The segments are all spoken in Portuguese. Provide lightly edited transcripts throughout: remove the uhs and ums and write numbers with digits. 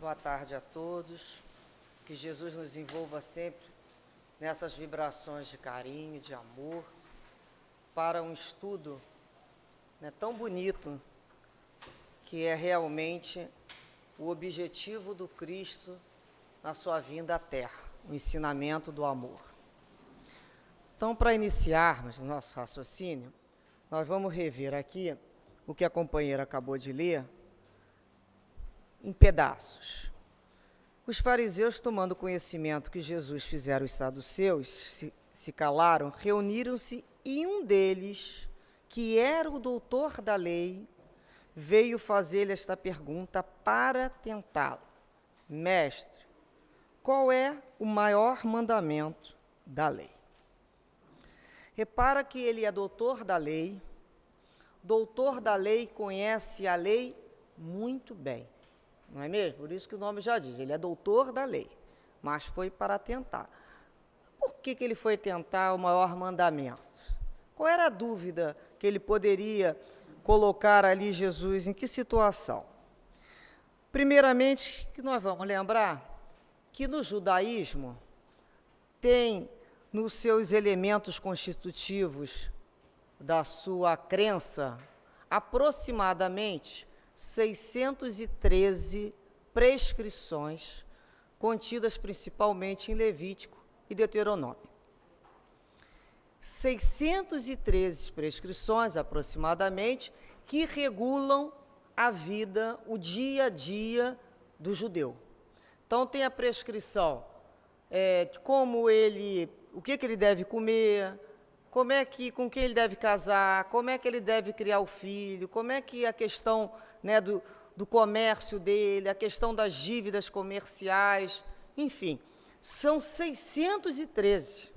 Boa tarde a todos. Que Jesus nos envolva sempre nessas vibrações de carinho, de amor, para um estudo tão bonito, que é realmente o objetivo do Cristo na sua vinda à Terra, o ensinamento do amor. Então, para iniciarmos o nosso raciocínio, nós vamos rever aqui o que a companheira acabou de ler, em pedaços. Os fariseus, tomando conhecimento que Jesus fizera os saduceus, se calaram, reuniram-se, e um deles, que era o doutor da lei, veio fazer-lhe esta pergunta para tentá-lo. Mestre, qual é o maior mandamento da lei? Repara que ele é doutor da lei conhece a lei muito bem. Não é mesmo? Por isso que o nome já diz, ele é doutor da lei, mas foi para tentar. Por que ele foi tentar o maior mandamento? Qual era a dúvida que ele poderia colocar ali Jesus? Em que situação? Primeiramente, que nós vamos lembrar que no judaísmo tem nos seus elementos constitutivos da sua crença aproximadamente 613 prescrições, contidas principalmente em Levítico e Deuteronômio. 613 prescrições, aproximadamente, que regulam a vida, o dia a dia do judeu. Então, tem a prescrição de como ele, o que ele deve comer, com quem ele deve casar, como é que ele deve criar o filho, como é que a questão do comércio dele, a questão das dívidas comerciais, enfim, são 613.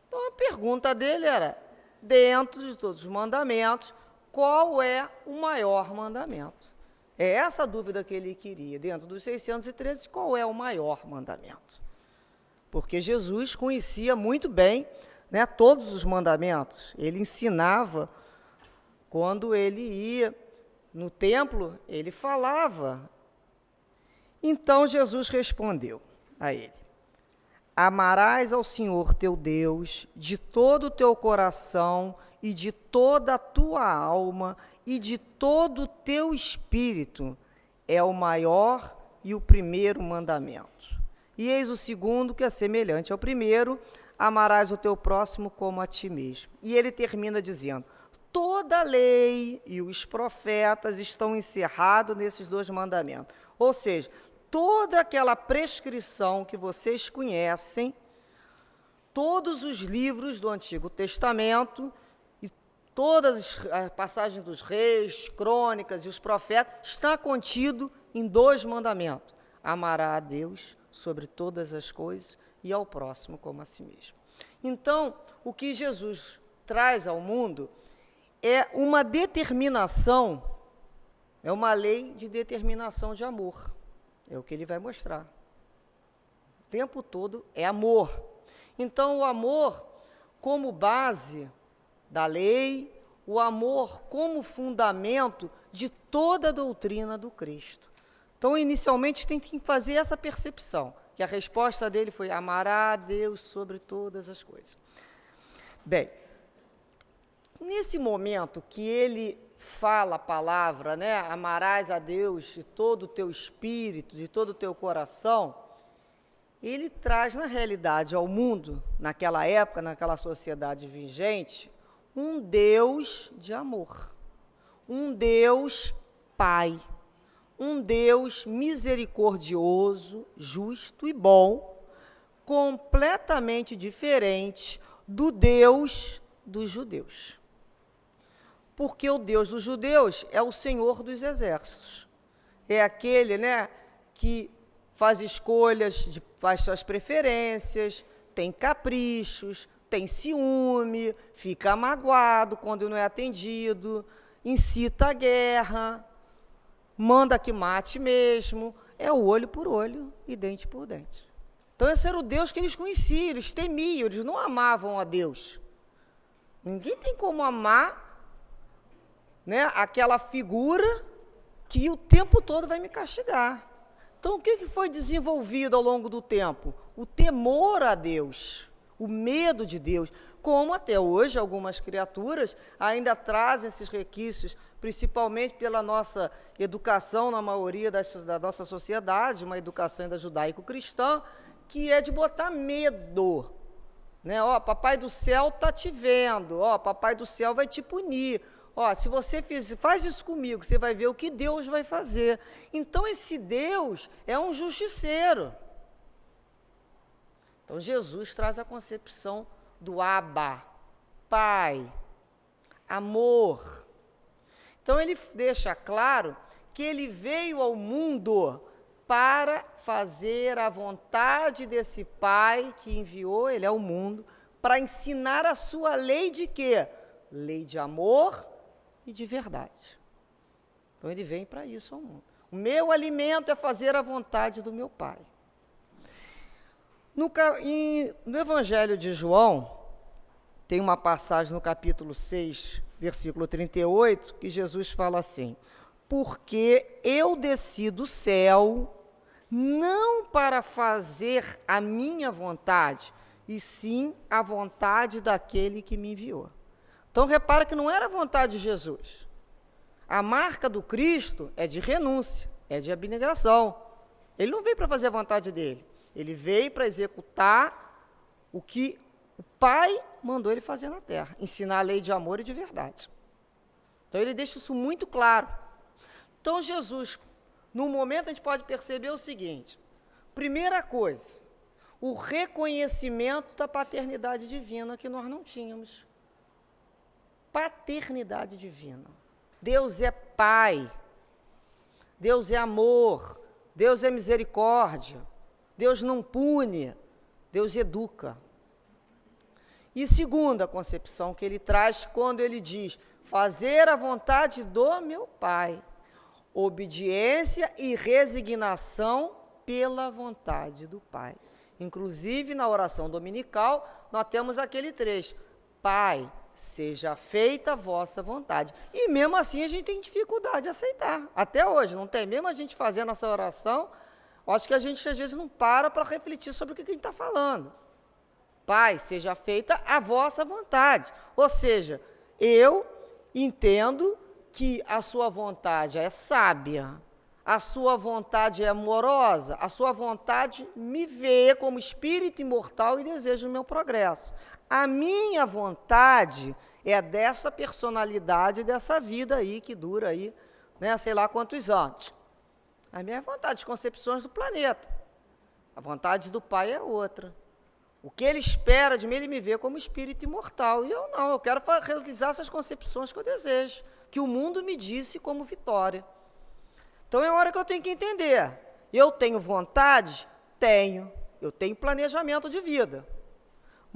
Então, a pergunta dele era, dentro de todos os mandamentos, qual é o maior mandamento? É essa a dúvida que ele queria, dentro dos 613, qual é o maior mandamento? Porque Jesus conhecia muito bem todos os mandamentos. Ele ensinava, quando ele ia no templo, ele falava. Então Jesus respondeu a ele: amarás ao Senhor teu Deus de todo o teu coração e de toda a tua alma e de todo o teu espírito. É o maior e o primeiro mandamento. E eis o segundo, que é semelhante ao primeiro: amarás o teu próximo como a ti mesmo. E ele termina dizendo: toda a lei e os profetas estão encerrados nesses dois mandamentos. Ou seja, toda aquela prescrição que vocês conhecem, todos os livros do Antigo Testamento, e todas as passagens dos reis, crônicas e os profetas, está contido em dois mandamentos: amará a Deus sobre todas as coisas e ao próximo como a si mesmo. Então, o que Jesus traz ao mundo é uma determinação, é uma lei de determinação de amor. É o que ele vai mostrar. O tempo todo é amor. Então, o amor como base da lei, o amor como fundamento de toda a doutrina do Cristo. Então, inicialmente, tem que fazer essa percepção, que a resposta dele foi: amará a Deus sobre todas as coisas. Bem, nesse momento que ele fala a palavra, amarás a Deus de todo o teu espírito, de todo o teu coração, ele traz, na realidade, ao mundo, naquela época, naquela sociedade vigente, um Deus de amor, um Deus Pai, um Deus misericordioso, justo e bom, completamente diferente do Deus dos judeus. Porque o Deus dos judeus é o Senhor dos exércitos. É aquele, que faz escolhas, faz suas preferências, tem caprichos, tem ciúme, fica magoado quando não é atendido, incita a guerra, manda que mate mesmo, é o olho por olho e dente por dente. Então, esse era o Deus que eles conheciam, eles temiam, eles não amavam a Deus. Ninguém tem como amar aquela figura que o tempo todo vai me castigar. Então, o que foi desenvolvido ao longo do tempo? O temor a Deus, o medo de Deus, como até hoje algumas criaturas ainda trazem esses requisitos, principalmente pela nossa educação, na maioria da nossa sociedade, uma educação ainda judaico-cristã, que é de botar medo. Né? Ó, papai do céu está te vendo, ó, papai do céu vai te punir. Ó, se você faz isso comigo, você vai ver o que Deus vai fazer. Então, esse Deus é um justiceiro. Então, Jesus traz a concepção do Abba, Pai, amor. Então, ele deixa claro que ele veio ao mundo para fazer a vontade desse Pai que enviou ele ao mundo, para ensinar a sua lei de quê? Lei de amor e de verdade. Então, ele vem para isso ao mundo. O meu alimento é fazer a vontade do meu Pai. No Evangelho de João, tem uma passagem no capítulo 6, versículo 38, que Jesus fala assim: porque eu desci do céu não para fazer a minha vontade, e sim a vontade daquele que me enviou. Então, repara que não era a vontade de Jesus. A marca do Cristo é de renúncia, é de abnegação. Ele não veio para fazer a vontade dele. Ele veio para executar o que o Pai mandou ele fazer na terra, ensinar a lei de amor e de verdade. Então, ele deixa isso muito claro. Então, Jesus, no momento, a gente pode perceber o seguinte: primeira coisa, o reconhecimento da paternidade divina que nós não tínhamos. Paternidade divina. Deus é Pai, Deus é amor, Deus é misericórdia, Deus não pune, Deus educa. E segunda concepção que ele traz quando ele diz: fazer a vontade do meu Pai, obediência e resignação pela vontade do Pai. Inclusive, na oração dominical, nós temos aquele trecho: Pai, seja feita a vossa vontade. E mesmo assim a gente tem dificuldade de aceitar. Até hoje, não tem? Mesmo a gente fazendo essa oração, acho que a gente às vezes não para refletir sobre o que a gente está falando. Pai, seja feita a vossa vontade. Ou seja, eu entendo que a sua vontade é sábia, a sua vontade é amorosa, a sua vontade me vê como espírito imortal e deseja o meu progresso. A minha vontade é dessa personalidade, dessa vida aí, que dura aí, né, sei lá quantos anos. A minha vontade, as concepções do planeta. A vontade do Pai é outra. O que ele espera de mim, ele me vê como espírito imortal. E eu não, eu quero realizar essas concepções que eu desejo, que o mundo me disse como vitória. Então é hora que eu tenho que entender. Eu tenho vontade? Tenho. Eu tenho planejamento de vida.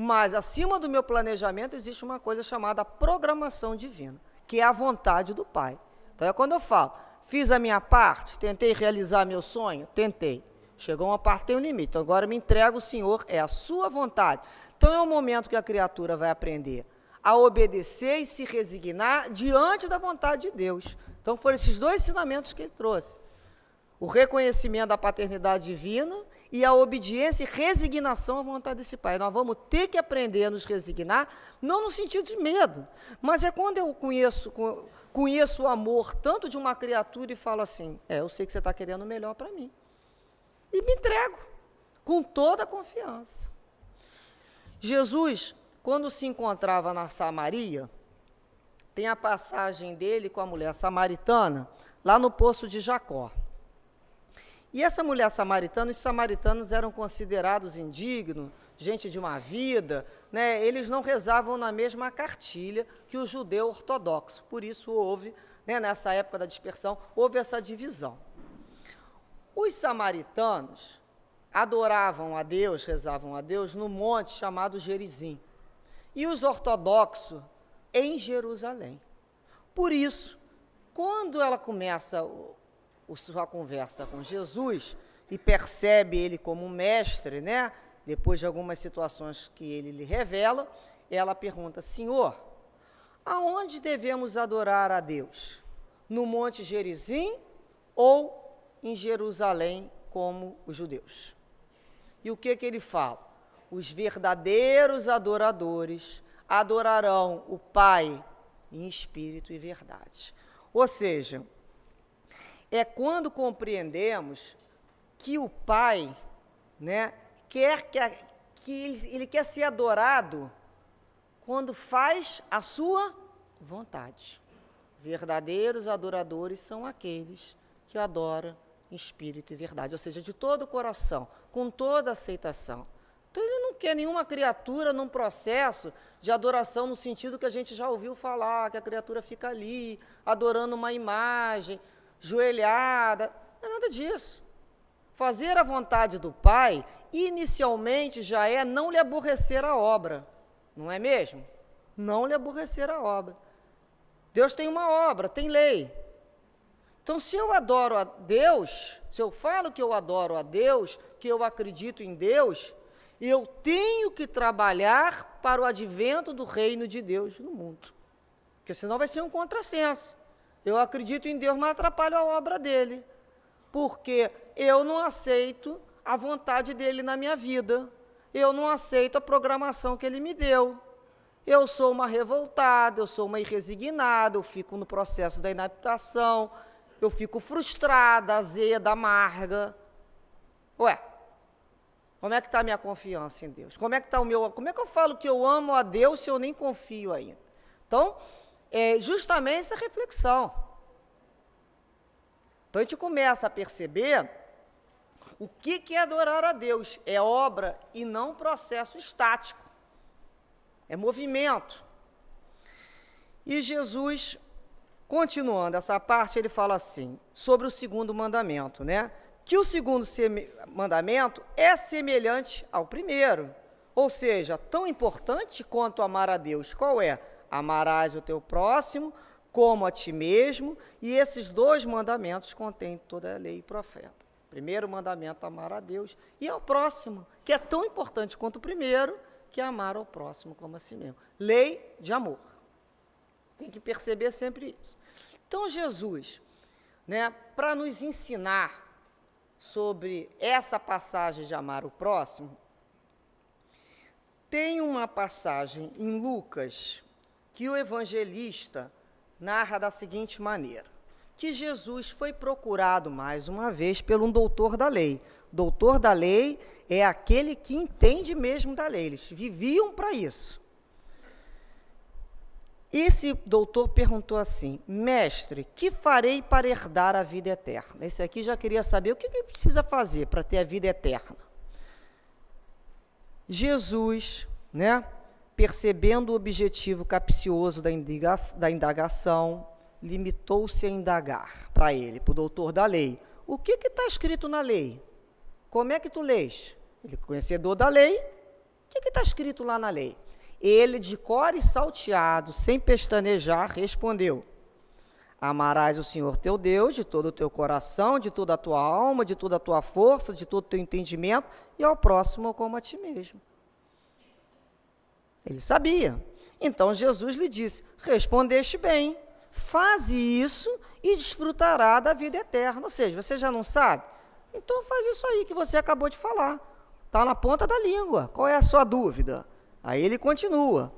Mas, acima do meu planejamento, existe uma coisa chamada programação divina, que é a vontade do Pai. Então, é quando eu falo, fiz a minha parte, tentei realizar meu sonho, tentei. Chegou uma parte, tem um limite. Então, agora me entrego ao Senhor, é a sua vontade. Então, é o momento que a criatura vai aprender a obedecer e se resignar diante da vontade de Deus. Então, foram esses dois ensinamentos que ele trouxe. O reconhecimento da paternidade divina e a obediência e resignação à vontade desse Pai. Nós vamos ter que aprender a nos resignar, não no sentido de medo, mas é quando eu conheço o amor tanto de uma criatura e falo assim, eu sei que você está querendo o melhor para mim. E me entrego, com toda a confiança. Jesus, quando se encontrava na Samaria, tem a passagem dele com a mulher samaritana, lá no poço de Jacó. E essa mulher samaritana, os samaritanos eram considerados indignos, gente de uma vida, né? Eles não rezavam na mesma cartilha que o judeu ortodoxo. Por isso houve, né, nessa época da dispersão, houve essa divisão. Os samaritanos adoravam a Deus, rezavam a Deus, no monte chamado Gerizim. E os ortodoxos em Jerusalém. Por isso, quando ela começa sua conversa com Jesus e percebe ele como um mestre, né? Depois de algumas situações que ele lhe revela, ela pergunta: Senhor, aonde devemos adorar a Deus? No Monte Gerizim ou em Jerusalém, como os judeus. E o que ele fala? Os verdadeiros adoradores adorarão o Pai em espírito e verdade. Ou seja, é quando compreendemos que o Pai, né, ele quer ser adorado quando faz a sua vontade. Verdadeiros adoradores são aqueles que adoram em espírito e verdade, ou seja, de todo o coração, com toda a aceitação. Então, ele não quer nenhuma criatura num processo de adoração no sentido que a gente já ouviu falar, que a criatura fica ali, adorando uma imagem, joelhada. Não é nada disso. Fazer a vontade do Pai, inicialmente, já é não lhe aborrecer a obra. Não é mesmo? Não lhe aborrecer a obra. Deus tem uma obra, tem lei. Então, se eu adoro a Deus, se eu falo que eu adoro a Deus, que eu acredito em Deus, eu tenho que trabalhar para o advento do reino de Deus no mundo. Porque senão vai ser um contrassenso. Eu acredito em Deus, mas atrapalho a obra dele. Porque eu não aceito a vontade dele na minha vida. Eu não aceito a programação que ele me deu. Eu sou uma revoltada, eu sou uma irresignada, eu fico no processo da inaptação, eu fico frustrada, azeda, amarga. Ué, como é que está a minha confiança em Deus? Como é que eu falo que eu amo a Deus se eu nem confio ainda? Então, é justamente essa reflexão. Então, a gente começa a perceber o que é adorar a Deus. É obra e não processo estático. É movimento. E Jesus, continuando essa parte, ele fala assim, sobre o segundo mandamento, né? Que o segundo mandamento é semelhante ao primeiro. Ou seja, tão importante quanto amar a Deus. Qual é? Amarás o teu próximo como a ti mesmo. E esses dois mandamentos contêm toda a lei e profeta. Primeiro mandamento, amar a Deus. E ao próximo, que é tão importante quanto o primeiro, que é amar ao próximo como a si mesmo. Lei de amor. Tem que perceber sempre isso. Então, Jesus, né, para nos ensinar sobre essa passagem de amar o próximo, tem uma passagem em Lucas que o evangelista narra da seguinte maneira, que Jesus foi procurado mais uma vez por um doutor da lei. Doutor da lei é aquele que entende mesmo da lei, eles viviam para isso. Esse doutor perguntou assim, mestre, que farei para herdar a vida eterna? Esse aqui já queria saber o que ele precisa fazer para ter a vida eterna. Jesus, né, percebendo o objetivo capcioso da indagação, limitou-se a indagar para ele, para o doutor da lei. O que está escrito na lei? Como é que tu lês? Ele, conhecedor da lei, o que está escrito lá na lei? Ele, de cor e salteado, sem pestanejar, respondeu, amarás o Senhor teu Deus de todo o teu coração, de toda a tua alma, de toda a tua força, de todo o teu entendimento, e ao próximo como a ti mesmo. Ele sabia. Então Jesus lhe disse, respondeste bem, faze isso e desfrutará da vida eterna. Ou seja, você já não sabe? Então faz isso aí que você acabou de falar. Está na ponta da língua. Qual é a sua dúvida? Aí ele continua.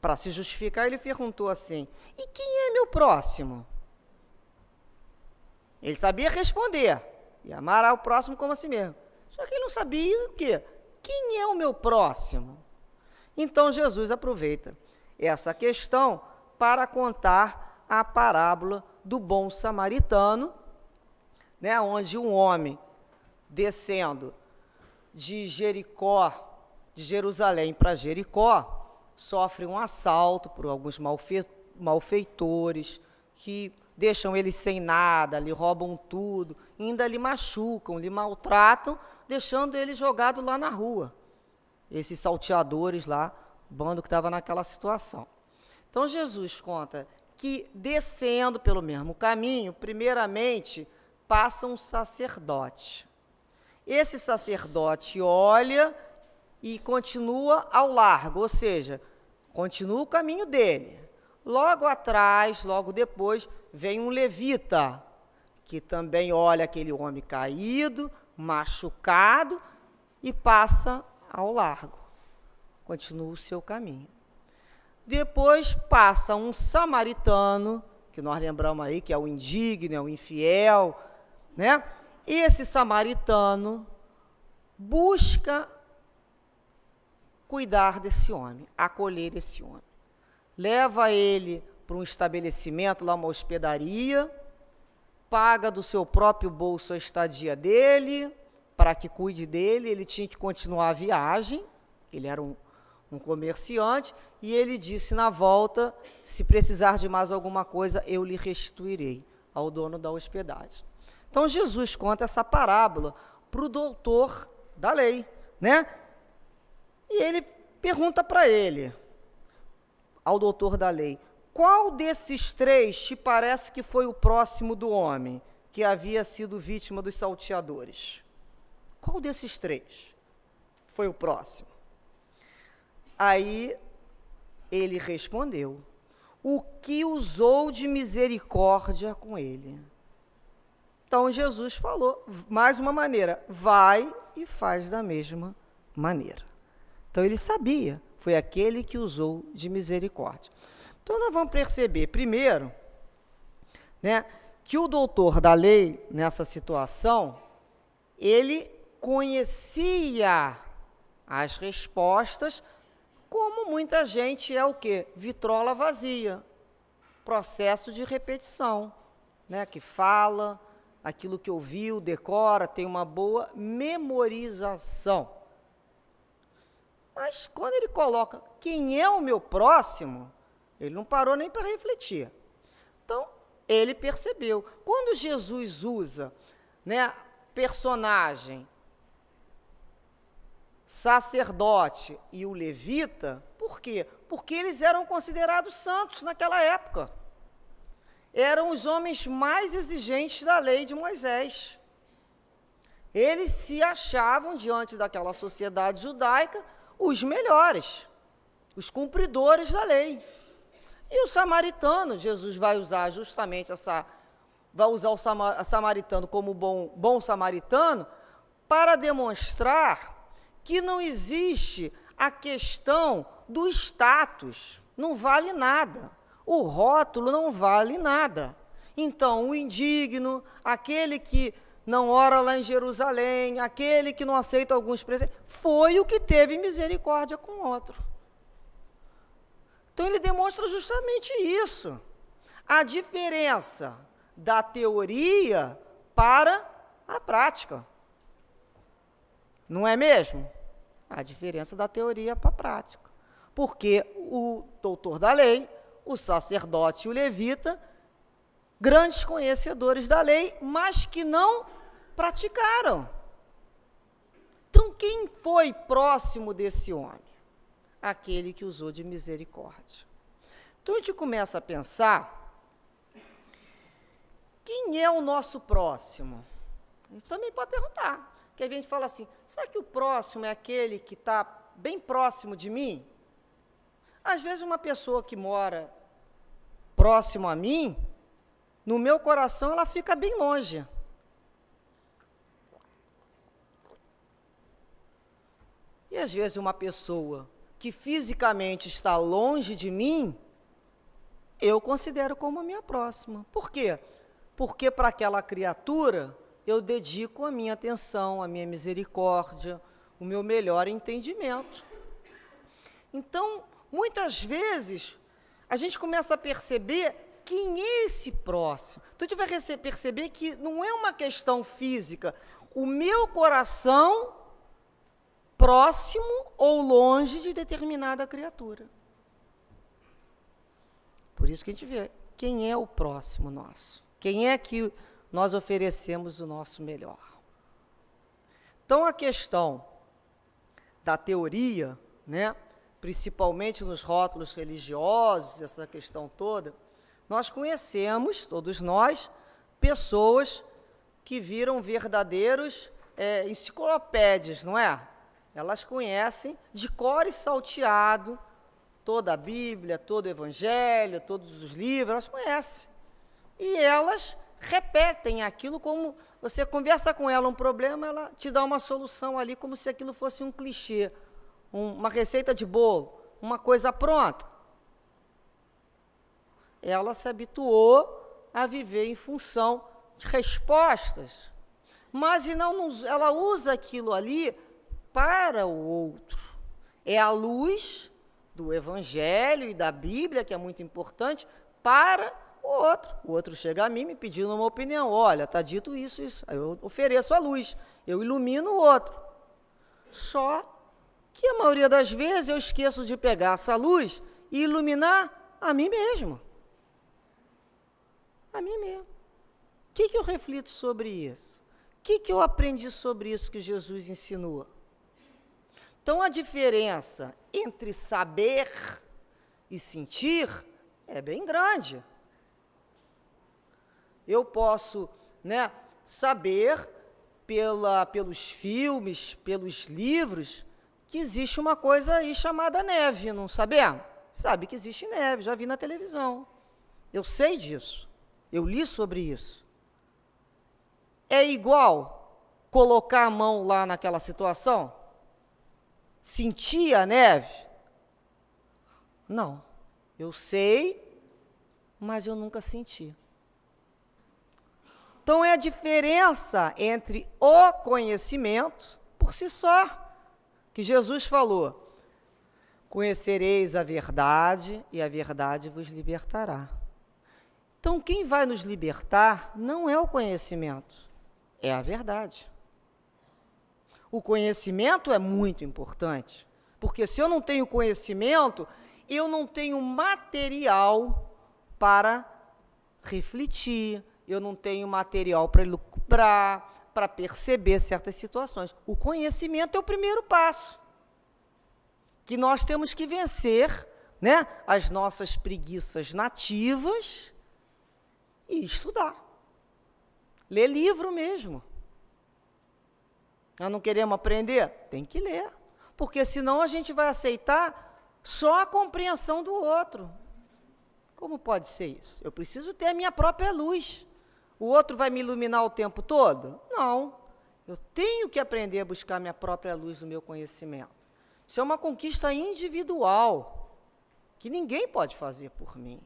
Para se justificar, ele perguntou assim, e quem é meu próximo? Ele sabia responder, e amará o próximo como a si mesmo. Só que ele não sabia o quê? Quem é o meu próximo? Então Jesus aproveita essa questão para contar a parábola do bom samaritano, né, onde um homem descendo de Jericó, de Jerusalém para Jericó, sofre um assalto por alguns malfeitores que deixam ele sem nada, lhe roubam tudo, ainda lhe machucam, lhe maltratam, deixando ele jogado lá na rua. Esses salteadores lá, bando que estava naquela situação. Então Jesus conta que descendo pelo mesmo caminho, primeiramente passa um sacerdote. Esse sacerdote olha e continua ao largo, ou seja, continua o caminho dele. Logo atrás, logo depois, vem um levita, que também olha aquele homem caído, machucado e passa ao largo. Continua o seu caminho. Depois passa um samaritano, que nós lembramos aí que é o indigno, é o infiel, né? Esse samaritano busca cuidar desse homem, acolher esse homem. Leva ele para um estabelecimento, lá uma hospedaria, paga do seu próprio bolso a estadia dele, para que cuide dele. Ele tinha que continuar a viagem, ele era um comerciante, e ele disse na volta, se precisar de mais alguma coisa, eu lhe restituirei, ao dono da hospedagem. Então, Jesus conta essa parábola para o doutor da lei, né? E ele pergunta para ele, ao doutor da lei, qual desses três te parece que foi o próximo do homem que havia sido vítima dos salteadores? Qual desses três foi o próximo? Aí ele respondeu, o que usou de misericórdia com ele. Então Jesus falou, mais uma maneira, vai e faz da mesma maneira. Então ele sabia, foi aquele que usou de misericórdia. Então nós vamos perceber, primeiro, né, que o doutor da lei, nessa situação, ele conhecia as respostas, como muita gente é o quê? Vitrola vazia, processo de repetição, né, que fala aquilo que ouviu, decora, tem uma boa memorização. Mas quando ele coloca quem é o meu próximo, ele não parou nem para refletir. Então, ele percebeu. Quando Jesus usa, né, personagem, sacerdote e o levita, por quê? Porque eles eram considerados santos naquela época. Eram os homens mais exigentes da lei de Moisés. Eles se achavam, diante daquela sociedade judaica, os melhores, os cumpridores da lei. E o samaritano, Jesus vai usar justamente vai usar o samaritano como bom samaritano, para demonstrar que não existe a questão do status, não vale nada. O rótulo não vale nada. Então, o indigno, aquele que não ora lá em Jerusalém, aquele que não aceita alguns presentes, foi o que teve misericórdia com o outro. Então, ele demonstra justamente isso. A diferença da teoria para a prática. Não é mesmo? A diferença da teoria para a prática. Porque o doutor da lei, o sacerdote e o levita, grandes conhecedores da lei, mas que não praticaram. Então, quem foi próximo desse homem? Aquele que usou de misericórdia. Então, a gente começa a pensar, quem é o nosso próximo? A gente também pode perguntar. Que a gente fala assim, será que o próximo é aquele que está bem próximo de mim? Às vezes uma pessoa que mora próximo a mim, no meu coração ela fica bem longe. E às vezes uma pessoa que fisicamente está longe de mim, eu considero como a minha próxima. Por quê? Porque para aquela criatura eu dedico a minha atenção, a minha misericórdia, o meu melhor entendimento. Então, muitas vezes, a gente começa a perceber quem é esse próximo. Então, a gente vai perceber que não é uma questão física. O meu coração próximo ou longe de determinada criatura. Por isso que a gente vê quem é o próximo nosso. Quem é que nós oferecemos o nosso melhor. Então, a questão da teoria, né, principalmente nos rótulos religiosos, essa questão toda, nós conhecemos, todos nós, pessoas que viram verdadeiros enciclopédias, não é? Elas conhecem de cor e salteado toda a Bíblia, todo o Evangelho, todos os livros, elas conhecem. E elas repetem aquilo como você conversa com ela um problema, ela te dá uma solução ali, como se aquilo fosse um clichê, uma receita de bolo, uma coisa pronta. Ela se habituou a viver em função de respostas, mas ela usa aquilo ali para o outro. É a luz do Evangelho e da Bíblia, que é muito importante, para o outro. O outro chega a mim me pedindo uma opinião. Olha, está dito isso, isso. Aí eu ofereço a luz, eu ilumino o outro. Só que a maioria das vezes eu esqueço de pegar essa luz e iluminar a mim mesmo. A mim mesmo. O que eu reflito sobre isso? O que eu aprendi sobre isso que Jesus ensinou? Então, a diferença entre saber e sentir é bem grande. Eu posso, saber pelos filmes, pelos livros, que existe uma coisa aí chamada neve, não sabemos? Sabe que existe neve, já vi na televisão. Eu sei disso, eu li sobre isso. É igual colocar a mão lá naquela situação? Sentir a neve? Não. Eu sei, mas eu nunca senti. Então, é a diferença entre o conhecimento, por si só, que Jesus falou: conhecereis a verdade e a verdade vos libertará. Então, quem vai nos libertar não é o conhecimento, é a verdade. O conhecimento é muito importante, porque se eu não tenho conhecimento, eu não tenho material para refletir, eu não tenho material para lucrar, para perceber certas situações. O conhecimento é o primeiro passo, que nós temos que vencer, as nossas preguiças nativas e estudar. Ler livro mesmo. Nós não queremos aprender? Tem que ler, porque senão a gente vai aceitar só a compreensão do outro. Como pode ser isso? Eu preciso ter a minha própria luz. O outro vai me iluminar o tempo todo? Não. Eu tenho que aprender a buscar a minha própria luz do meu conhecimento. Isso é uma conquista individual, que ninguém pode fazer por mim.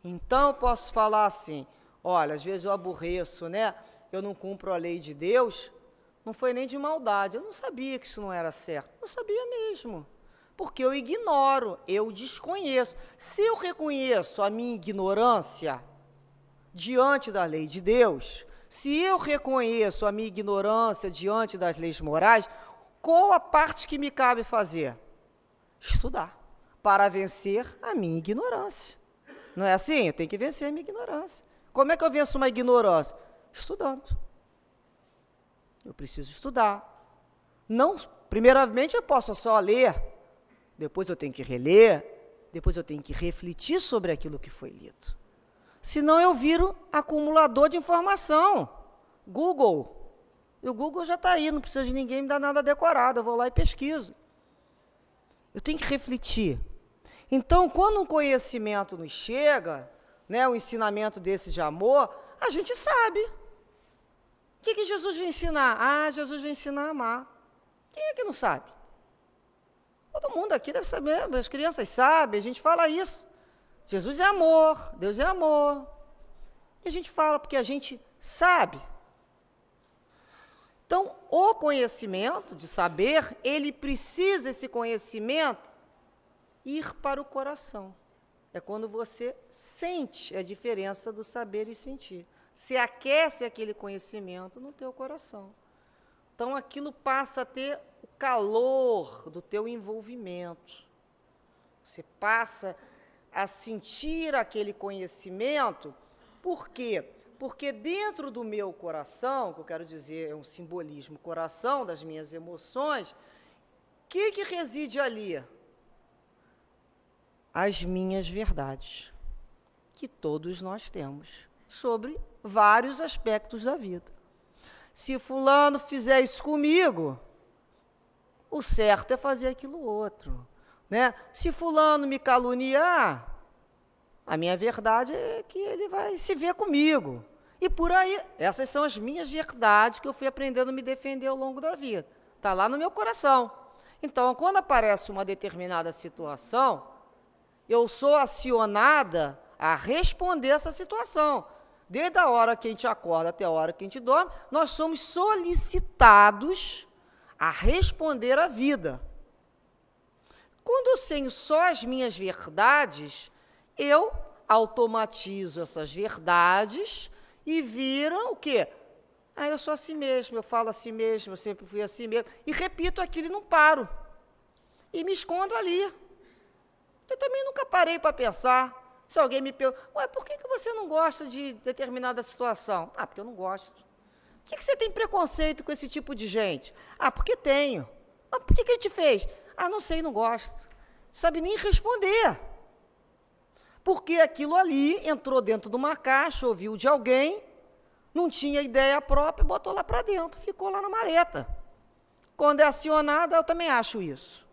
Então, eu posso falar assim: olha, às vezes eu aborreço, eu não cumpro a lei de Deus. Não foi nem de maldade, eu não sabia que isso não era certo. Não sabia mesmo, porque eu ignoro, eu desconheço. Se eu reconheço a minha ignorância diante da lei de Deus, se eu reconheço a minha ignorância diante das leis morais, qual a parte que me cabe fazer? Estudar, para vencer a minha ignorância. Não é assim? Eu tenho que vencer a minha ignorância. Como é que eu venço uma ignorância? Estudando. Eu preciso estudar. Não, primeiramente eu posso só ler, depois eu tenho que reler, depois eu tenho que refletir sobre aquilo que foi lido. Senão eu viro acumulador de informação. Google. E o Google já está aí, não precisa de ninguém me dar nada decorado, eu vou lá e pesquiso. Eu tenho que refletir. Então, quando um conhecimento nos chega, um ensinamento desse de amor, a gente sabe. O que Jesus vai ensinar? Ah, Jesus vai ensinar a amar. Quem é que não sabe? Todo mundo aqui deve saber, as crianças sabem, a gente fala isso. Jesus é amor, Deus é amor. E a gente fala porque a gente sabe. Então, o conhecimento de saber, ele precisa, esse conhecimento, ir para o coração. É quando você sente a diferença do saber e sentir. Se aquece aquele conhecimento no teu coração. Então, aquilo passa a ter o calor do teu envolvimento. Você passa a sentir aquele conhecimento. Por quê? Porque dentro do meu coração, que eu quero dizer é um simbolismo, coração das minhas emoções, o que reside ali? As minhas verdades, que todos nós temos, sobre vários aspectos da vida. Se fulano fizer isso comigo, o certo é fazer aquilo outro. Se fulano me caluniar, a minha verdade é que ele vai se ver comigo. E por aí, essas são as minhas verdades que eu fui aprendendo a me defender ao longo da vida. Está lá no meu coração. Então, quando aparece uma determinada situação, eu sou acionada a responder essa situação. Desde a hora que a gente acorda até a hora que a gente dorme, nós somos solicitados a responder à vida. Quando eu tenho só as minhas verdades, eu automatizo essas verdades e viram o quê? Eu sou assim mesmo, eu falo assim mesmo, eu sempre fui assim mesmo. E repito aquilo e não paro. E me escondo ali. Eu também nunca parei para pensar. Se alguém me pergunta, por que você não gosta de determinada situação? Porque eu não gosto. Por que você tem preconceito com esse tipo de gente? Porque tenho. Mas por que ele te fez? Não sei, não gosto. Não sabe nem responder. Porque aquilo ali entrou dentro de uma caixa, ouviu de alguém, não tinha ideia própria, botou lá para dentro, ficou lá na maleta. Quando é acionada, eu também acho isso.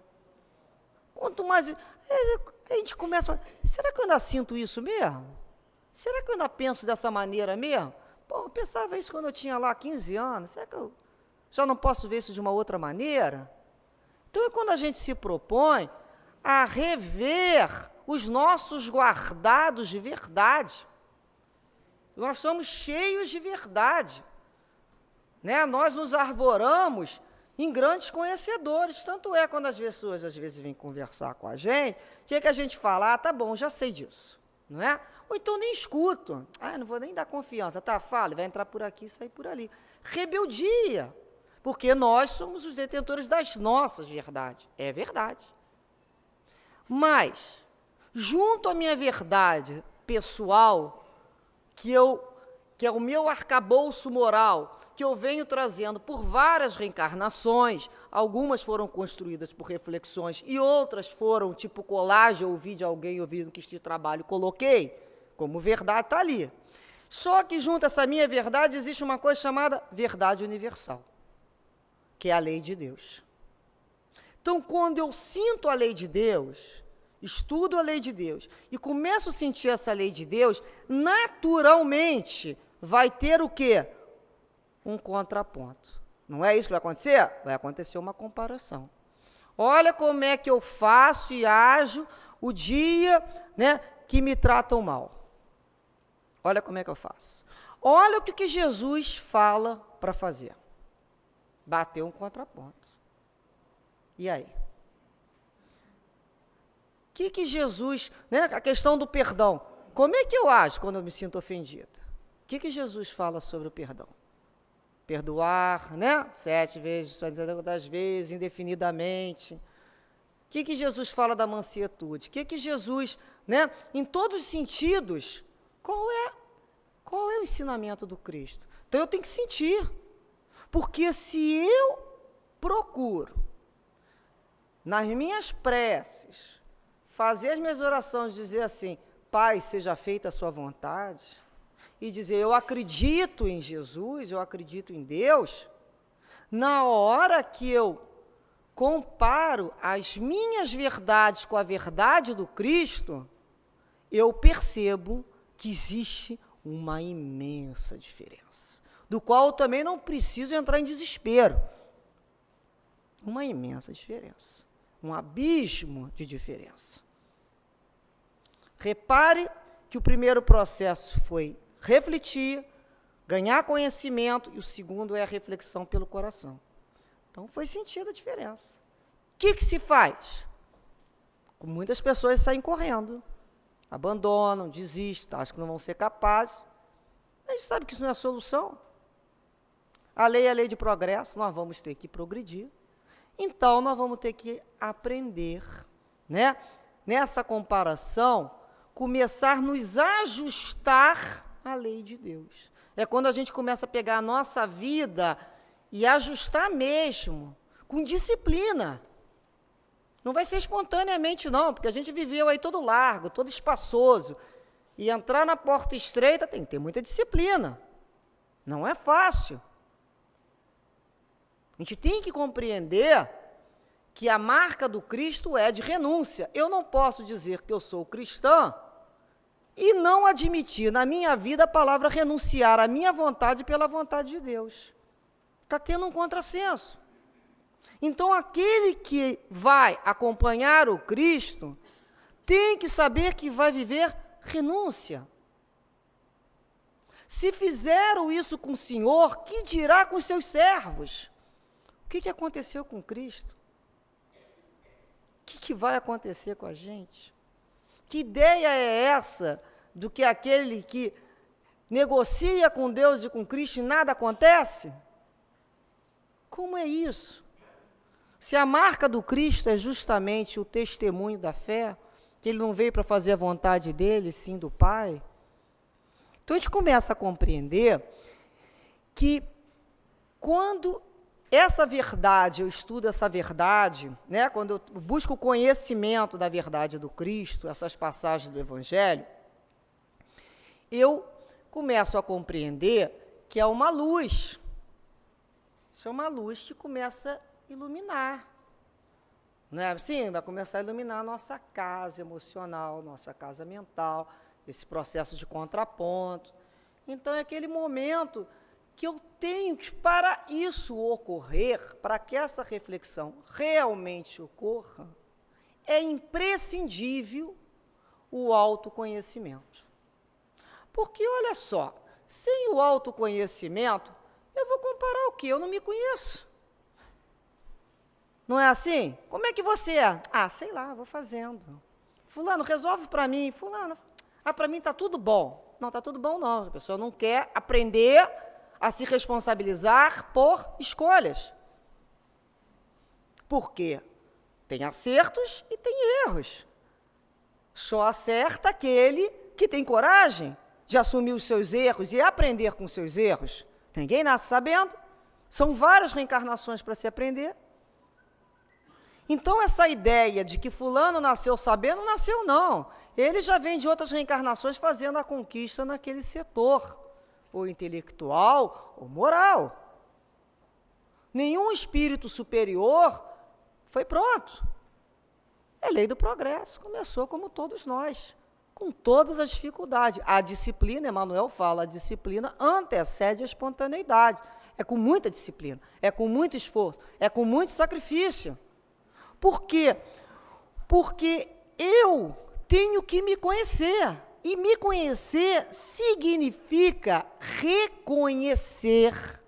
Quanto mais... a gente começa a... Será que eu ainda sinto isso mesmo? Será que eu ainda penso dessa maneira mesmo? Eu pensava isso quando eu tinha lá 15 anos. Será que eu já não posso ver isso de uma outra maneira? Então, é quando a gente se propõe a rever os nossos guardados de verdade. Nós somos cheios de verdade. Né? Nós nos arvoramos em grandes conhecedores. Tanto é quando as pessoas, às vezes, vêm conversar com a gente, o que a gente fala? Tá bom, já sei disso. Não é? Ou então nem escuto. Não vou nem dar confiança. Fala, vai entrar por aqui e sair por ali. Rebeldia. Porque nós somos os detentores das nossas verdades. É verdade. Mas, junto à minha verdade pessoal, que é o meu arcabouço moral, que eu venho trazendo por várias reencarnações, algumas foram construídas por reflexões e outras foram tipo colagem, ouvi de alguém, ouvi no que este trabalho, coloquei, como verdade está ali. Só que junto a essa minha verdade existe uma coisa chamada verdade universal, que é a lei de Deus. Então, quando eu sinto a lei de Deus, estudo a lei de Deus e começo a sentir essa lei de Deus, naturalmente vai ter o quê? Um contraponto. Não é isso que vai acontecer? Vai acontecer uma comparação. Olha como é que eu faço e ajo o dia, né, que me tratam mal. Olha como é que eu faço. Olha o que Jesus fala para fazer. Bateu um contraponto. E aí? O que Jesus, né, a questão do perdão. Como é que eu ajo quando eu me sinto ofendida? O que Jesus fala sobre o perdão? Perdoar, né? 7 vezes, 200 vezes, indefinidamente. O que Jesus fala da mansietude? O que Jesus, né, em todos os sentidos, qual é o ensinamento do Cristo? Então eu tenho que sentir. Porque se eu procuro, nas minhas preces, fazer as minhas orações, dizer assim, Pai, seja feita a sua vontade, e dizer, eu acredito em Jesus, eu acredito em Deus, na hora que eu comparo as minhas verdades com a verdade do Cristo, eu percebo que existe uma imensa diferença, do qual eu também não preciso entrar em desespero. Uma imensa diferença, um abismo de diferença. Repare que o primeiro processo foi refletir, ganhar conhecimento, e o segundo é a reflexão pelo coração. Então, foi sentida a diferença. O que se faz? Muitas pessoas saem correndo, abandonam, desistem, acham que não vão ser capazes. A gente sabe que isso não é a solução. A lei é a lei de progresso, nós vamos ter que progredir. Então, nós vamos ter que aprender, né? Nessa comparação, começar a nos ajustar à lei de Deus. É quando a gente começa a pegar a nossa vida e ajustar mesmo, com disciplina. Não vai ser espontaneamente, não, porque a gente viveu aí todo largo, todo espaçoso. E entrar na porta estreita tem que ter muita disciplina. Não é fácil. A gente tem que compreender que a marca do Cristo é de renúncia. Eu não posso dizer que eu sou cristã e não admitir na minha vida a palavra renunciar à minha vontade pela vontade de Deus. Está tendo um contrassenso. Então, aquele que vai acompanhar o Cristo tem que saber que vai viver renúncia. Se fizeram isso com o Senhor, que dirá com os seus servos? O que aconteceu com Cristo? O que vai acontecer com a gente? Que ideia é essa do que aquele que negocia com Deus e com Cristo e nada acontece? Como é isso? Se a marca do Cristo é justamente o testemunho da fé, que ele não veio para fazer a vontade dele, sim do Pai, então a gente começa a compreender que quando essa verdade, eu estudo essa verdade, né, quando eu busco o conhecimento da verdade do Cristo, essas passagens do Evangelho, eu começo a compreender que é uma luz. Isso é uma luz que começa a iluminar. Não é assim? Vai começar a iluminar a nossa casa emocional, nossa casa mental, esse processo de contraponto. Então, é aquele momento que eu tenho que, para isso ocorrer, para que essa reflexão realmente ocorra, é imprescindível o autoconhecimento. Porque, olha só, sem o autoconhecimento, eu vou comparar o quê? Eu não me conheço. Não é assim? Como é que você é? Ah, sei lá, vou fazendo. Fulano, resolve para mim. Fulano, para mim está tudo bom. Não, está tudo bom não. A pessoa não quer aprender a se responsabilizar por escolhas. Por quê? Tem acertos e tem erros. Só acerta aquele que tem coragem de assumir os seus erros e aprender com os seus erros. Ninguém nasce sabendo. São várias reencarnações para se aprender. Então, essa ideia de que fulano nasceu sabendo, não nasceu não. Ele já vem de outras reencarnações fazendo a conquista naquele setor, ou intelectual, ou moral. Nenhum espírito superior foi pronto. É lei do progresso, começou como todos nós, com todas as dificuldades. A disciplina, Emmanuel fala, a disciplina antecede a espontaneidade. É com muita disciplina, é com muito esforço, é com muito sacrifício. Por quê? Porque eu tenho que me conhecer. E me conhecer significa reconhecer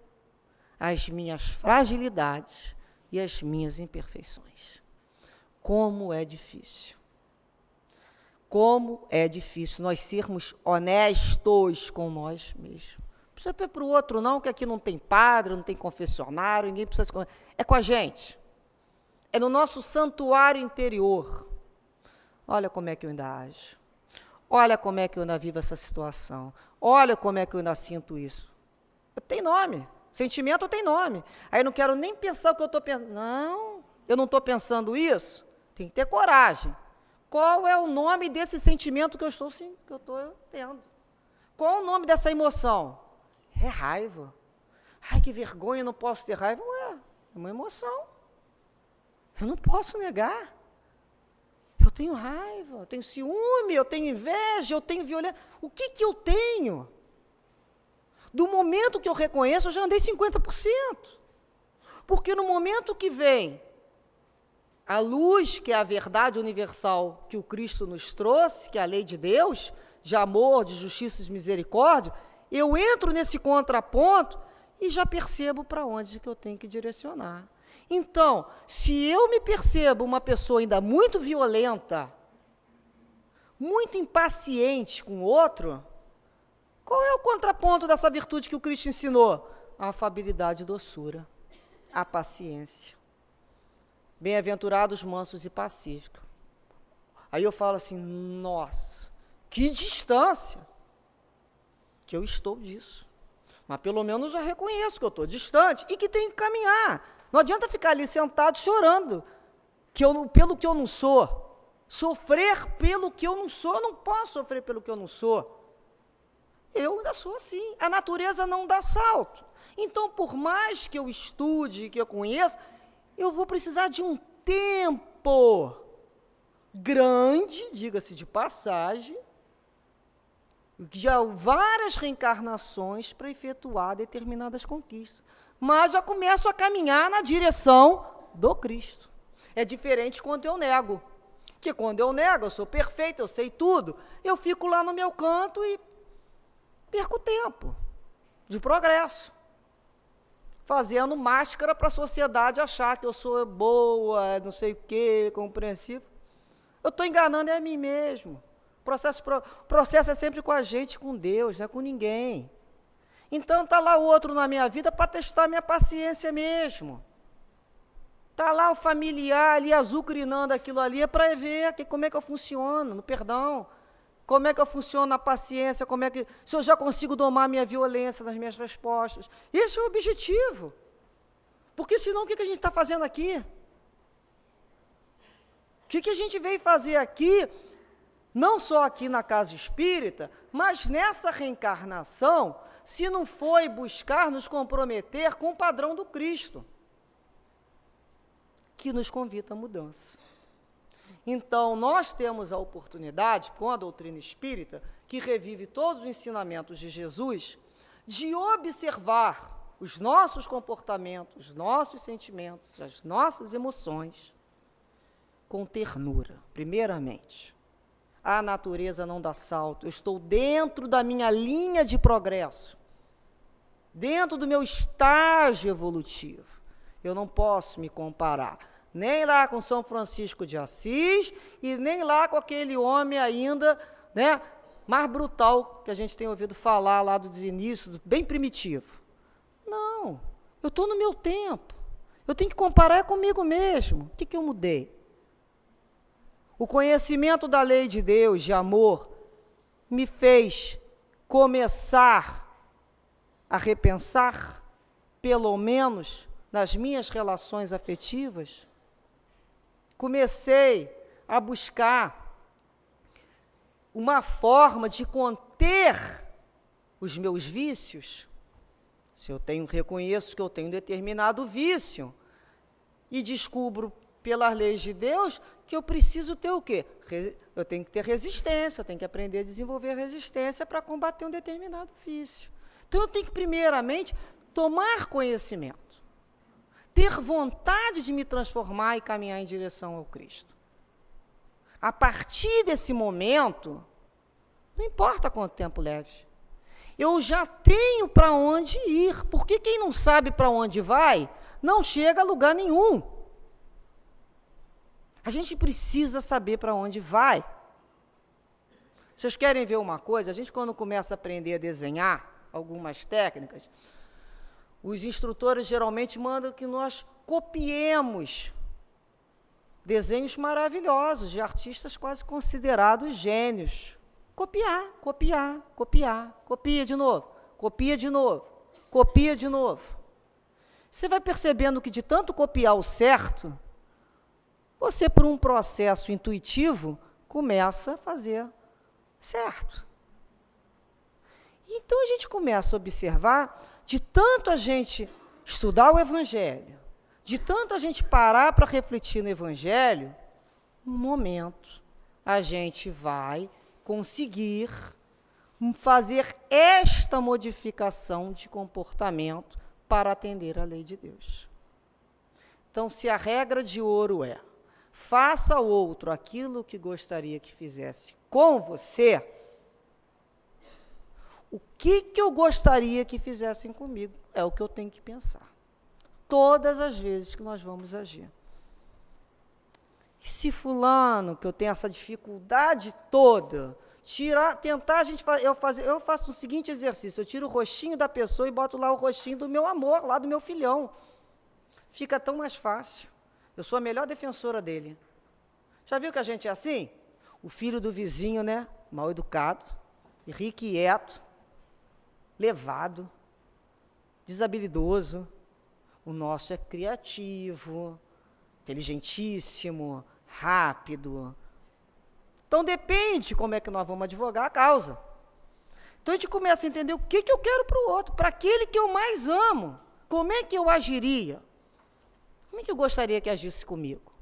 as minhas fragilidades e as minhas imperfeições. Como é difícil. Como é difícil nós sermos honestos com nós mesmos. Não precisa ir para o outro não, que aqui não tem padre, não tem confessionário, ninguém precisa se conhecer. É com a gente. É no nosso santuário interior. Olha como é que eu ainda ajo. Olha como é que eu ainda vivo essa situação. Olha como é que eu ainda sinto isso. Tem nome. Sentimento tem nome. Aí eu não quero nem pensar o que eu estou pensando. Não, eu não estou pensando isso. Tem que ter coragem. Qual é o nome desse sentimento que eu estou tendo? Qual é o nome dessa emoção? É raiva. Ai, que vergonha, eu não posso ter raiva. Ué, é uma emoção. Eu não posso negar. Eu tenho raiva, eu tenho ciúme, eu tenho inveja, eu tenho violência. O que eu tenho? Do momento que eu reconheço, eu já andei 50%. Porque no momento que vem a luz, que é a verdade universal que o Cristo nos trouxe, que é a lei de Deus, de amor, de justiça e de misericórdia, eu entro nesse contraponto e já percebo para onde que eu tenho que direcionar. Então, se eu me percebo uma pessoa ainda muito violenta, muito impaciente com o outro, qual é o contraponto dessa virtude que o Cristo ensinou? A afabilidade e doçura, a paciência. Bem-aventurados mansos e pacíficos. Aí eu falo assim, nossa, que distância que eu estou disso. Mas pelo menos eu já reconheço que eu estou distante e que tenho que caminhar. Não adianta ficar ali sentado chorando pelo que eu não sou. Sofrer pelo que eu não sou. Eu não posso sofrer pelo que eu não sou. Eu ainda sou assim. A natureza não dá salto. Então, por mais que eu estude, que eu conheça, eu vou precisar de um tempo grande, diga-se de passagem, já várias reencarnações para efetuar determinadas conquistas. Mas já começo a caminhar na direção do Cristo. É diferente quando eu nego. Porque quando eu nego, eu sou perfeito, eu sei tudo, eu fico lá no meu canto e perco tempo de progresso, fazendo máscara para a sociedade achar que eu sou boa, não sei o quê, compreensivo. Eu estou enganando a mim mesmo. O processo é sempre com a gente, com Deus, não é com ninguém. Então está lá o outro na minha vida para testar minha paciência mesmo. Está lá o familiar ali azucrinando aquilo ali, é para ver como é que eu funciono no perdão, como é que eu funciono na paciência, se eu já consigo domar a minha violência nas minhas respostas. Esse é o objetivo. Porque senão o que a gente está fazendo aqui? O que a gente veio fazer aqui, não só aqui na casa espírita, mas nessa reencarnação, se não foi buscar nos comprometer com o padrão do Cristo, que nos convida à mudança. Então, nós temos a oportunidade, com a doutrina espírita, que revive todos os ensinamentos de Jesus, de observar os nossos comportamentos, os nossos sentimentos, as nossas emoções, com ternura, primeiramente. A natureza não dá salto, eu estou dentro da minha linha de progresso, dentro do meu estágio evolutivo. Eu não posso me comparar, nem lá com São Francisco de Assis e nem lá com aquele homem ainda, né, mais brutal que a gente tem ouvido falar lá dos inícios, bem primitivo. Não, eu estou no meu tempo, eu tenho que comparar comigo mesmo. O que eu mudei? O conhecimento da lei de Deus, de amor, me fez começar a repensar, pelo menos, nas minhas relações afetivas. Comecei a buscar uma forma de conter os meus vícios. Se eu reconheço que eu tenho determinado vício e descubro pelas leis de Deus que eu preciso ter o quê? Eu tenho que ter resistência, eu tenho que aprender a desenvolver resistência para combater um determinado vício. Então, eu tenho que, primeiramente, tomar conhecimento, ter vontade de me transformar e caminhar em direção ao Cristo. A partir desse momento, não importa quanto tempo leve, eu já tenho para onde ir, porque quem não sabe para onde vai, não chega a lugar nenhum. A gente precisa saber para onde vai. Vocês querem ver uma coisa? A gente, quando começa a aprender a desenhar algumas técnicas, os instrutores geralmente mandam que nós copiemos desenhos maravilhosos de artistas quase considerados gênios. Copiar, copiar, copiar, copia de novo, copia de novo, copia de novo. Você vai percebendo que de tanto copiar o certo, você, por um processo intuitivo, começa a fazer certo. Então, a gente começa a observar, de tanto a gente estudar o Evangelho, de tanto a gente parar para refletir no Evangelho, um momento a gente vai conseguir fazer esta modificação de comportamento para atender à lei de Deus. Então, se a regra de ouro é: faça ao outro aquilo que gostaria que fizesse com você, o que eu gostaria que fizessem comigo? É o que eu tenho que pensar. Todas as vezes que nós vamos agir. E se fulano, que eu tenho essa dificuldade toda, tentar eu faço o seguinte exercício: eu tiro o rostinho da pessoa e boto lá o rostinho do meu amor, lá do meu filhão. Fica tão mais fácil. Eu sou a melhor defensora dele. Já viu que a gente é assim? O filho do vizinho, né? Mal educado, irrequieto, levado, desabilidoso. O nosso é criativo, inteligentíssimo, rápido. Então, depende como é que nós vamos advogar a causa. Então, a gente começa a entender o que eu quero para o outro, para aquele que eu mais amo. Como é que eu agiria? Como é que eu gostaria que agisse comigo?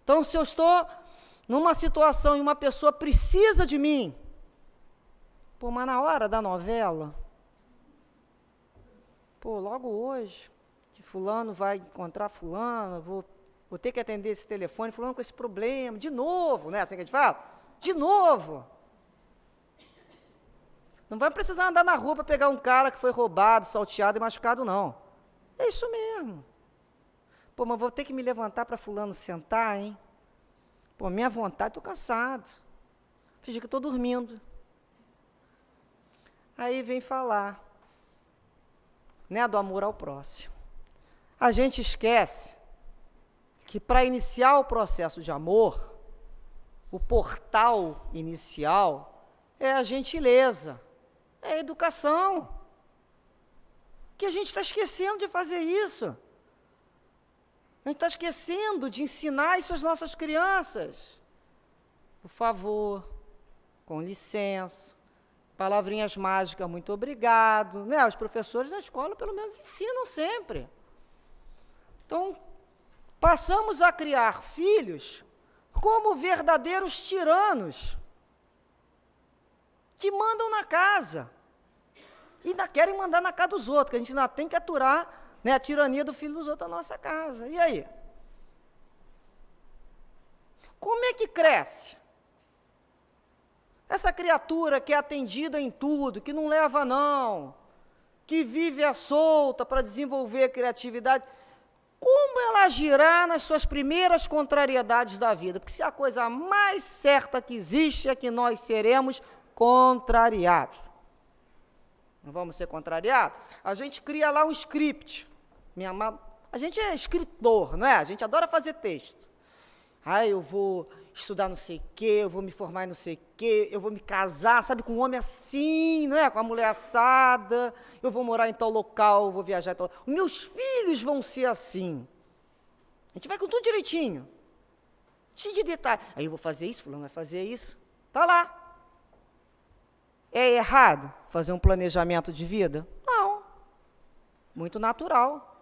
Então, se eu estou numa situação e uma pessoa precisa de mim, Pô, mas na hora da novela, pô, logo hoje, que fulano vai encontrar fulano, vou ter que atender esse telefone, fulano com esse problema, de novo, né? Assim que a gente fala? De novo. Não vai precisar andar na rua para pegar um cara que foi roubado, salteado e machucado, não. É isso mesmo. Pô, mas vou ter que me levantar para fulano sentar, hein? Pô, minha vontade, estou cansado. Fingi que estou dormindo. Aí vem falar, né, do amor ao próximo. A gente esquece que para iniciar o processo de amor, o portal inicial é a gentileza, é a educação. Que a gente está esquecendo de fazer isso. A gente está esquecendo de ensinar isso às nossas crianças. Por favor, com licença, palavrinhas mágicas, muito obrigado. Né? Os professores da escola, pelo menos, ensinam sempre. Então, passamos a criar filhos como verdadeiros tiranos, que mandam na casa. E ainda querem mandar na casa dos outros, que a gente ainda tem que aturar, né, a tirania do filho dos outros na nossa casa. E aí? Como é que cresce? Essa criatura que é atendida em tudo, que não leva não, que vive à solta para desenvolver a criatividade, como ela agirá nas suas primeiras contrariedades da vida? Porque se a coisa mais certa que existe é que nós seremos contrariados. Não vamos ser contrariados? A gente cria lá um script. A gente é escritor, não é? A gente adora fazer texto. Eu vou estudar não sei o quê, eu vou me formar em não sei o quê, eu vou me casar, sabe, com um homem assim, não é? Com a mulher assada, eu vou morar em tal local, eu vou viajar em tal local. Os meus filhos vão ser assim. A gente vai com tudo direitinho. Cheio de detalhes. Aí eu vou fazer isso, fulano vai fazer isso. Está lá. É errado fazer um planejamento de vida? Não. Muito natural.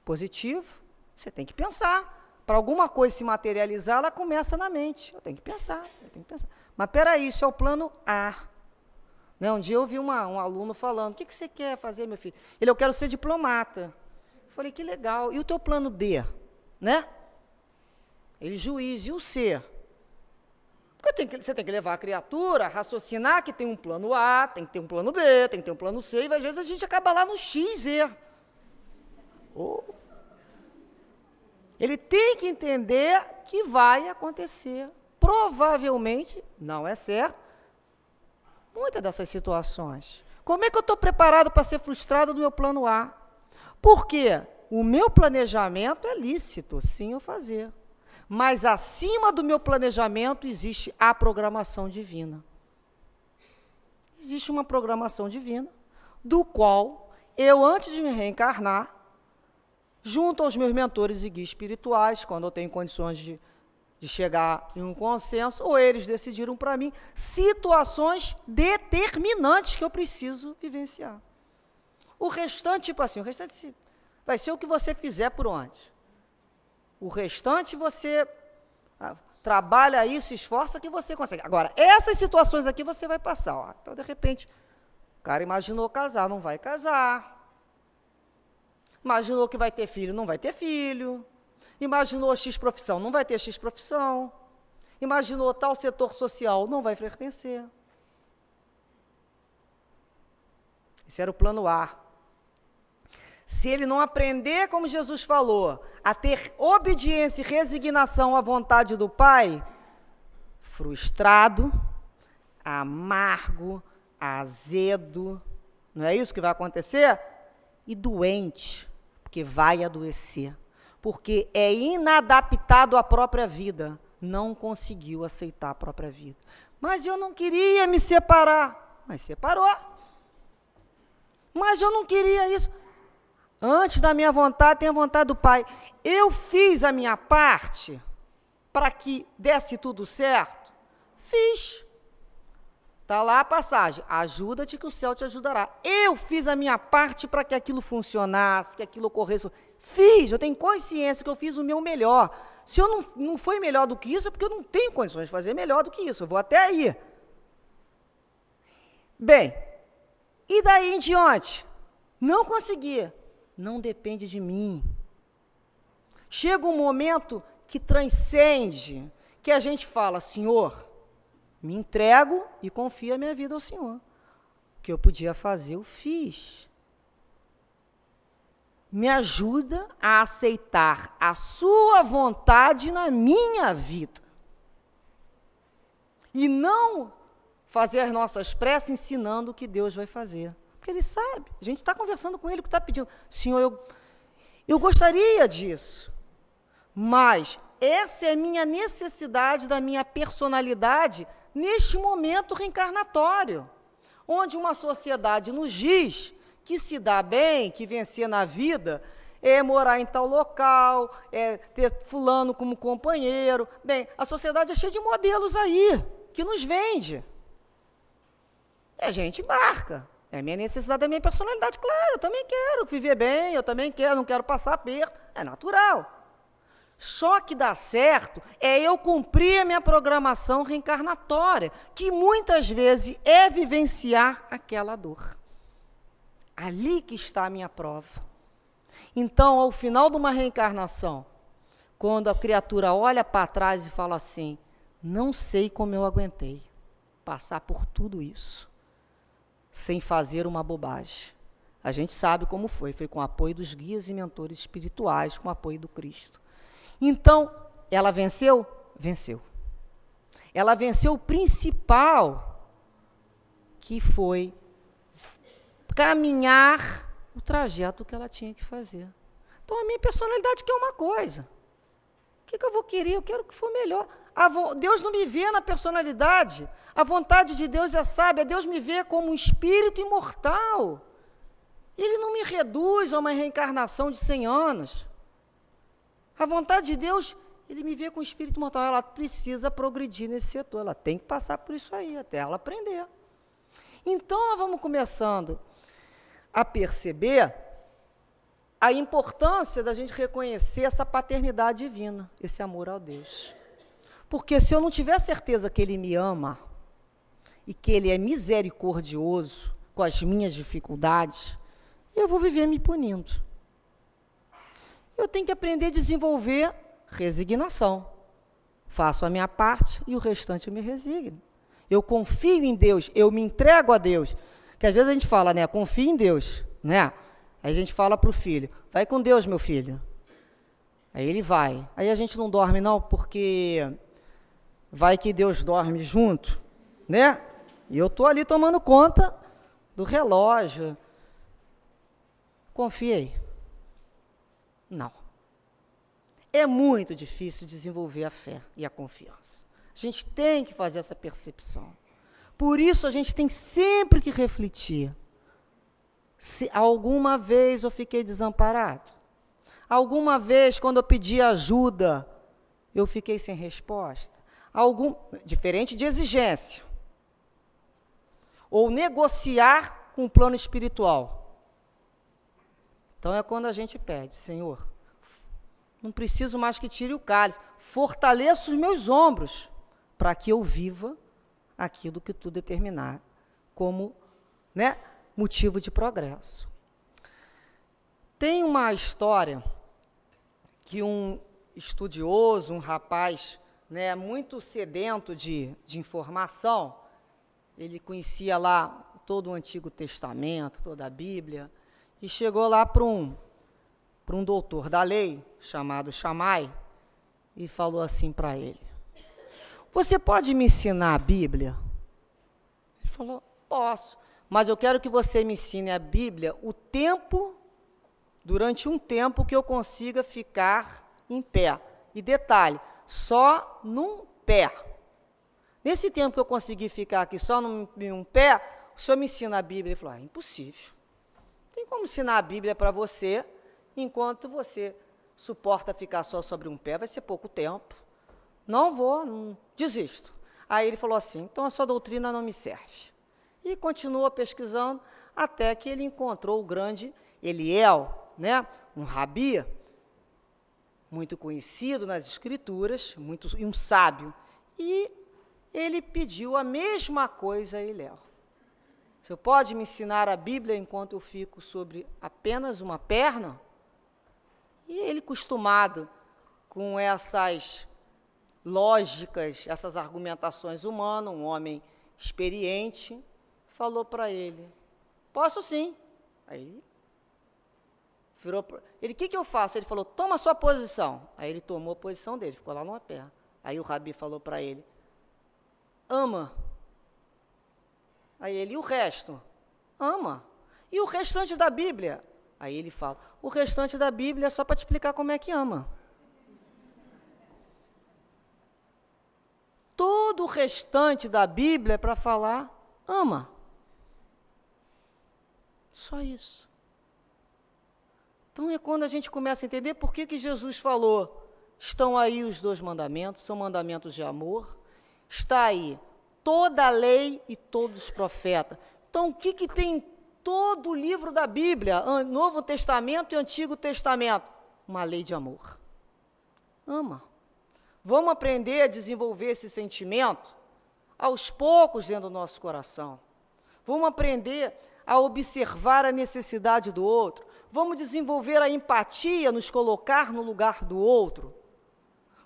Positivo. Você tem que pensar. Para alguma coisa se materializar, ela começa na mente. Eu tenho que pensar. Mas, peraí, isso é o plano A. Né? Um dia eu vi um aluno falando, o que você quer fazer, meu filho? Eu quero ser diplomata. Eu falei, que legal. E o teu plano B? Né? Ele, juiz. E o C? Porque você tem que levar a criatura a raciocinar que tem um plano A, tem que ter um plano B, tem que ter um plano C, e às vezes a gente acaba lá no X, Z. Ele tem que entender que vai acontecer. Provavelmente, não é certo, muitas dessas situações. Como é que eu estou preparado para ser frustrado no meu plano A? Porque o meu planejamento é lícito, sim, eu fazer. Mas acima do meu planejamento existe a programação divina. Existe uma programação divina, do qual eu, antes de me reencarnar, junto aos meus mentores e guias espirituais, quando eu tenho condições de chegar em um consenso, ou eles decidiram para mim situações determinantes que eu preciso vivenciar. O restante, tipo assim, o restante vai ser o que você fizer por onde. O restante você trabalha isso, se esforça que você consegue. Agora, essas situações aqui você vai passar. Ó. Então, de repente, o cara imaginou casar, não vai casar. Imaginou que vai ter filho, não vai ter filho. Imaginou X profissão, não vai ter X profissão. Imaginou tal setor social, não vai pertencer. Esse era o plano A. Se ele não aprender, como Jesus falou, a ter obediência e resignação à vontade do Pai, frustrado, amargo, azedo, não é isso que vai acontecer? E doente, porque vai adoecer, porque é inadaptado à própria vida, não conseguiu aceitar a própria vida. Mas eu não queria me separar, mas separou. Mas eu não queria isso. Antes da minha vontade, tem a vontade do Pai. Eu fiz a minha parte para que desse tudo certo? Fiz. Está lá a passagem. Ajuda-te que o céu te ajudará. Eu fiz a minha parte para que aquilo funcionasse, que aquilo ocorresse. Fiz, eu tenho consciência que eu fiz o meu melhor. Se eu não foi melhor do que isso, é porque eu não tenho condições de fazer melhor do que isso. Eu vou até aí. Bem, e daí em diante? Não consegui. Não depende de mim. Chega um momento que transcende, que a gente fala, Senhor, me entrego e confio a minha vida ao Senhor. O que eu podia fazer, eu fiz. Me ajuda a aceitar a sua vontade na minha vida. E não fazer as nossas preces ensinando o que Deus vai fazer. Porque Ele sabe. A gente está conversando com Ele, que está pedindo. Senhor, eu gostaria disso. Mas essa é a minha necessidade da minha personalidade neste momento reencarnatório, onde uma sociedade nos diz que se dá bem, que vencer na vida é morar em tal local, é ter fulano como companheiro. Bem, a sociedade é cheia de modelos aí, que nos vende. E a gente embarca. É a minha necessidade, da minha personalidade. Claro, eu também quero viver bem, eu também quero, não quero passar aperto. É natural. Só que dá certo é eu cumprir a minha programação reencarnatória, que muitas vezes é vivenciar aquela dor. Ali que está a minha prova. Então, ao final de uma reencarnação, quando a criatura olha para trás e fala assim, não sei como eu aguentei passar por tudo isso, sem fazer uma bobagem. A gente sabe como foi com o apoio dos guias e mentores espirituais, com o apoio do Cristo. Então, ela venceu? Venceu. Ela venceu o principal, que foi caminhar o trajeto que ela tinha que fazer. Então, a minha personalidade quer uma coisa. O que eu vou querer? Eu quero que for melhor. Deus não me vê na personalidade. A vontade de Deus é sábia. Deus me vê como um espírito imortal. Ele não me reduz a uma reencarnação de 100 anos. A vontade de Deus, Ele me vê com o espírito imortal. Ela precisa progredir nesse setor. Ela tem que passar por isso aí, até ela aprender. Então, nós vamos começando a perceber a importância da gente reconhecer essa paternidade divina, esse amor ao Deus. Porque se eu não tiver certeza que Ele me ama e que Ele é misericordioso com as minhas dificuldades, eu vou viver me punindo. Eu tenho que aprender a desenvolver resignação. Faço a minha parte e o restante eu me resigno. Eu confio em Deus, eu me entrego a Deus. Que às vezes a gente fala, né, confia em Deus, né? Aí a gente fala para o filho, vai com Deus, meu filho. Aí ele vai. Aí a gente não dorme não, porque vai que Deus dorme junto, né? E eu estou ali tomando conta do relógio. Confiei. Não. É muito difícil desenvolver a fé e a confiança. A gente tem que fazer essa percepção. Por isso, a gente tem sempre que refletir. Se alguma vez eu fiquei desamparado, alguma vez, quando eu pedi ajuda, eu fiquei sem resposta, diferente de exigência, ou negociar com o plano espiritual. Então, é quando a gente pede, Senhor, não preciso mais que tire o cálice, fortaleça os meus ombros, para que eu viva aquilo que tu determinar como, né, motivo de progresso. Tem uma história que um estudioso, um rapaz, né, muito sedento de informação, ele conhecia lá todo o Antigo Testamento, toda a Bíblia, e chegou lá para um doutor da lei, chamado Shammai, e falou assim para ele, você pode me ensinar a Bíblia? Ele falou, posso, mas eu quero que você me ensine a Bíblia durante um tempo que eu consiga ficar em pé. E detalhe, só num pé. Nesse tempo que eu conseguir ficar aqui só num pé, o senhor me ensina a Bíblia? Ele falou, impossível. Não tem como ensinar a Bíblia para você enquanto você suporta ficar só sobre um pé, vai ser pouco tempo. Não desisto. Aí ele falou assim, então a sua doutrina não me serve. E continuou pesquisando até que ele encontrou o grande Eliel, né, um rabi, muito conhecido nas escrituras, e um sábio. E ele pediu a mesma coisa a Eliel. Você pode me ensinar a Bíblia enquanto eu fico sobre apenas uma perna? E ele, acostumado com essas lógicas, essas argumentações humanas, um homem experiente, falou para ele, posso sim. Aí ele virou, ele, o que eu faço? Ele falou, toma a sua posição. Aí ele tomou a posição dele, ficou lá numa perna. Aí o rabi falou para ele, ama. Aí ele, e o resto? Ama. E o restante da Bíblia? Aí ele fala, o restante da Bíblia é só para te explicar como é que ama. Todo o restante da Bíblia é para falar, ama. Só isso. Então é quando a gente começa a entender por que Jesus falou, estão aí os 2 mandamentos, são mandamentos de amor, está aí toda a lei e todos os profetas. Então o que tem em todo o livro da Bíblia, Novo Testamento e Antigo Testamento? Uma lei de amor. Ama. Vamos aprender a desenvolver esse sentimento aos poucos dentro do nosso coração. Vamos aprender a observar a necessidade do outro. Vamos desenvolver a empatia, nos colocar no lugar do outro.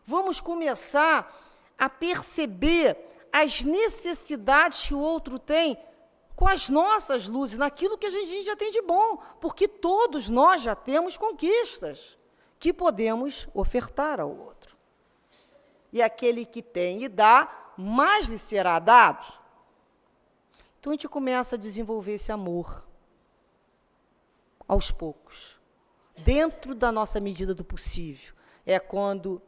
Vamos começar a perceber as necessidades que o outro tem com as nossas luzes, naquilo que a gente já tem de bom, porque todos nós já temos conquistas que podemos ofertar ao outro. E aquele que tem e dá, mais lhe será dado. Então a gente começa a desenvolver esse amor aos poucos, dentro da nossa medida do possível. É quando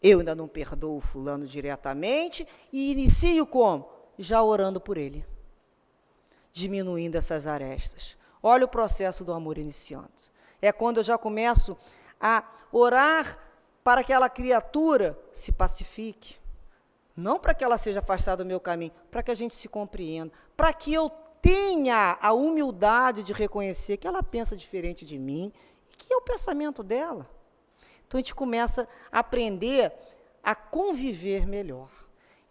eu ainda não perdoo o fulano diretamente e inicio como? Já orando por ele, diminuindo essas arestas. Olha o processo do amor iniciando. É quando eu já começo a orar para que aquela criatura se pacifique. Não para que ela seja afastada do meu caminho, para que a gente se compreenda, para que eu tenha a humildade de reconhecer que ela pensa diferente de mim, e que é o pensamento dela. Então, a gente começa a aprender a conviver melhor.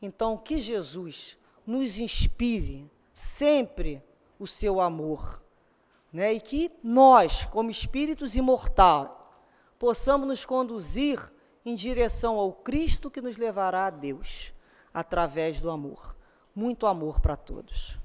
Então, que Jesus nos inspire sempre o seu amor, né? E que nós, como espíritos imortais, possamos nos conduzir em direção ao Cristo que nos levará a Deus, através do amor. Muito amor para todos.